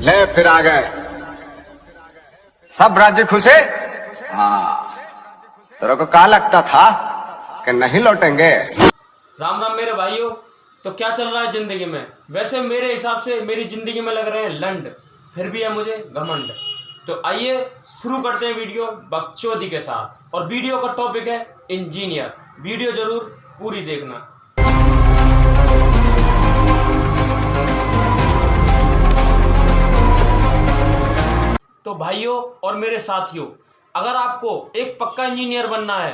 ले फिर आ गए सब राज्य खुश है। हाँ, तेरे को क्या लगता था कि नहीं लौटेंगे? राम राम मेरे भाइयों। तो क्या चल रहा है जिंदगी में? वैसे मेरे हिसाब से मेरी जिंदगी में लग रहे हैं लंड, फिर भी है मुझे घमंड। तो आइए शुरू करते हैं वीडियो बकचोदी के साथ। और वीडियो का टॉपिक है इंजीनियर। वीडियो जरूर पूरी देखना। तो भाइयों और मेरे साथियों, अगर आपको एक पक्का इंजीनियर बनना है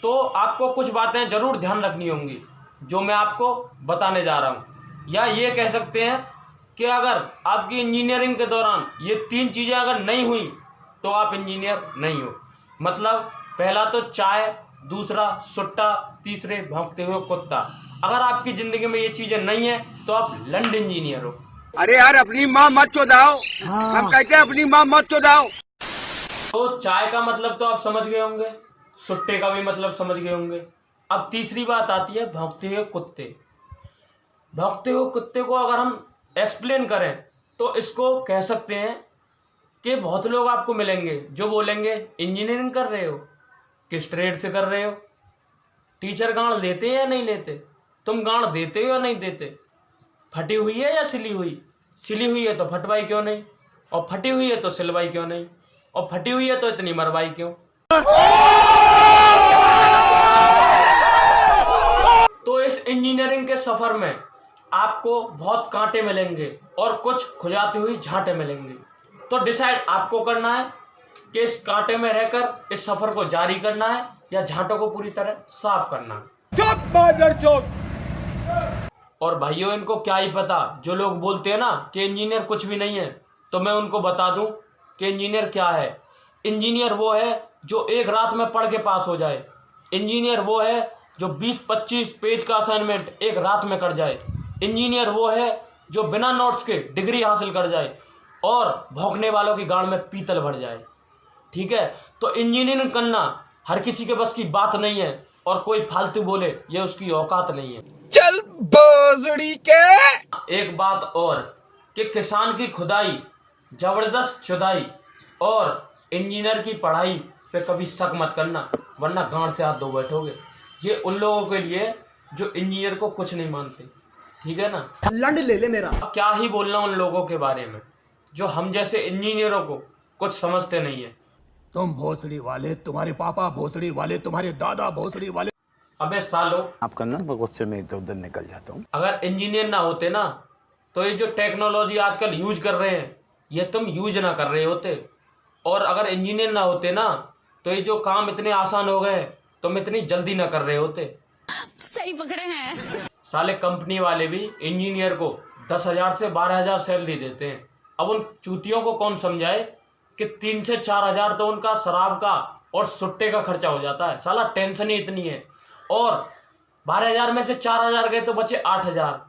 तो आपको कुछ बातें जरूर ध्यान रखनी होंगी जो मैं आपको बताने जा रहा हूँ। या ये कह सकते हैं कि अगर आपकी इंजीनियरिंग के दौरान ये 3 चीज़ें अगर नहीं हुई तो आप इंजीनियर नहीं हो। मतलब पहला तो चाय, दूसरा सुट्टा, तीसरे भौंकते हुए कुत्ता। अगर आपकी ज़िंदगी में ये चीज़ें नहीं है तो आप लंड इंजीनियर हो। अरे यार अपनी माँ मत चोदाओ। हम कहते हैं अपनी माँ मत चोदाओ। तो चाय का मतलब तो आप समझ गए होंगे, सुट्टे का भी मतलब समझ गए होंगे। अब तीसरी बात आती है भौंकते हुए कुत्ते। भौंकते हुए कुत्ते को अगर हम एक्सप्लेन करें तो इसको कह सकते हैं कि बहुत लोग आपको मिलेंगे जो बोलेंगे इंजीनियरिंग कर रहे हो, किस ट्रेड से कर रहे हो, टीचर गांड लेते हैं या नहीं लेते, तुम गांड देते हो या नहीं देते, फटी हुई है या सिली हुई, सिली हुई है तो फटवाई क्यों नहीं, और फटी हुई है तो सिलवाई क्यों नहीं, और फटी हुई है तो इतनी मरवाई क्यों। तो इस इंजीनियरिंग के सफर में आपको बहुत कांटे मिलेंगे और कुछ खुजाती हुई झांटे मिलेंगे। तो डिसाइड आपको करना है कि इस कांटे में रहकर इस सफर को जारी करना है या झांटों को पूरी तरह साफ करना है। और भाइयों इनको क्या ही पता, जो लोग बोलते हैं ना कि इंजीनियर कुछ भी नहीं है, तो मैं उनको बता दूं कि इंजीनियर क्या है। इंजीनियर वो है जो एक रात में पढ़ के पास हो जाए। इंजीनियर वो है जो 20-25 पेज का असाइनमेंट एक रात में कर जाए। इंजीनियर वो है जो बिना नोट्स के डिग्री हासिल कर जाए और भौंकने वालों की गांड में पीतल भर जाए। ठीक है, तो इंजीनियरिंग करना हर किसी के बस की बात नहीं है और कोई फालतू बोले ये उसकी औकात नहीं है। चल बोजड़ी के। एक बात और कि किसान की खुदाई, जबरदस्त चुदाई और इंजीनियर की पढ़ाई पे कभी शक मत करना, वरना गांड से हाथ धो बैठोगे। ये उन लोगों के लिए जो इंजीनियर को कुछ नहीं मानते, ठीक है ना। लंड ले ले मेरा। अब क्या ही बोलना उन लोगों के बारे में जो हम जैसे इंजीनियरों को कुछ समझते नहीं है। तुम भोसड़ी वाले, तुम्हारे पापा भोसड़ी वाले, तुम्हारे दादा भोसड़ी वाले। अबे सालो, आप करना मैं गुस्से में इधर उधर निकल जाता हूँ। अगर इंजीनियर ना होते ना तो ये जो टेक्नोलॉजी आजकल यूज कर रहे हैं ये तुम यूज ना कर रहे होते। और अगर इंजीनियर ना होते ना तो ये जो काम इतने आसान हो गए तुम इतनी जल्दी ना कर रहे होते। सही पकड़े हैं। साले कंपनी वाले भी इंजीनियर को 10,000 से 12,000 सैलरी देते हैं। अब उन चूतियों को कौन समझाए कि 3 से 4,000 तो उनका शराब का और सुट्टे का खर्चा हो जाता है। साला टेंशन ही इतनी है। और 12,000 में से 4,000 गए तो बचे 8,000।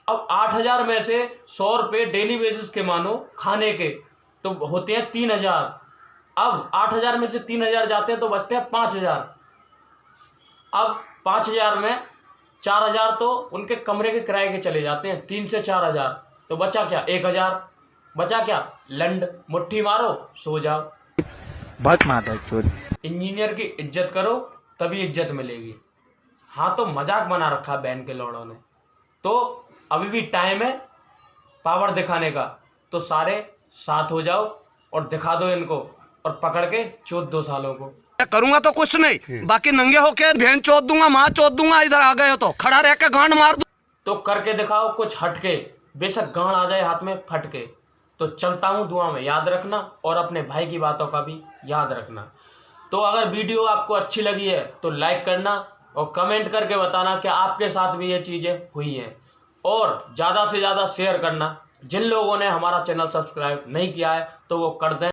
अब 8,000 में से 100 रुपये डेली बेसिस के मानो खाने के तो होते हैं 3,000। अब 8,000 में से 3,000 जाते हैं तो बचते हैं 5,000। अब 5,000 में 4,000 तो उनके कमरे के किराए के चले जाते हैं। 3 से 4,000 तो बचा क्या? 1,000 बचा क्या? लंड, मुट्ठी मारो सो जाओ। बहुत माता चोर। इंजीनियर की इज्जत करो तभी इज्जत मिलेगी। हाँ तो मजाक बना रखा बहन के लौड़ों ने। तो अभी भी टाइम है पावर दिखाने का, तो सारे साथ हो जाओ और दिखा दो इनको और पकड़ के चोद दो सालों को। करूंगा तो कुछ नहीं, बाकी नंगे होके बहन चोद दूंगा, माँ चोद दूंगा। इधर आ गए हो तो खड़ा रह के गांड मार दूं। तो करके दिखाओ कुछ हटके, बेशक गांड आ जाए हाथ में फटके। तो चलता हूँ, दुआ में याद रखना और अपने भाई की बातों का भी याद रखना। तो अगर वीडियो आपको अच्छी लगी है तो लाइक करना और कमेंट करके बताना कि आपके साथ भी ये चीज़ें हुई हैं। और ज़्यादा से ज़्यादा शेयर करना। जिन लोगों ने हमारा चैनल सब्सक्राइब नहीं किया है तो वो कर दें।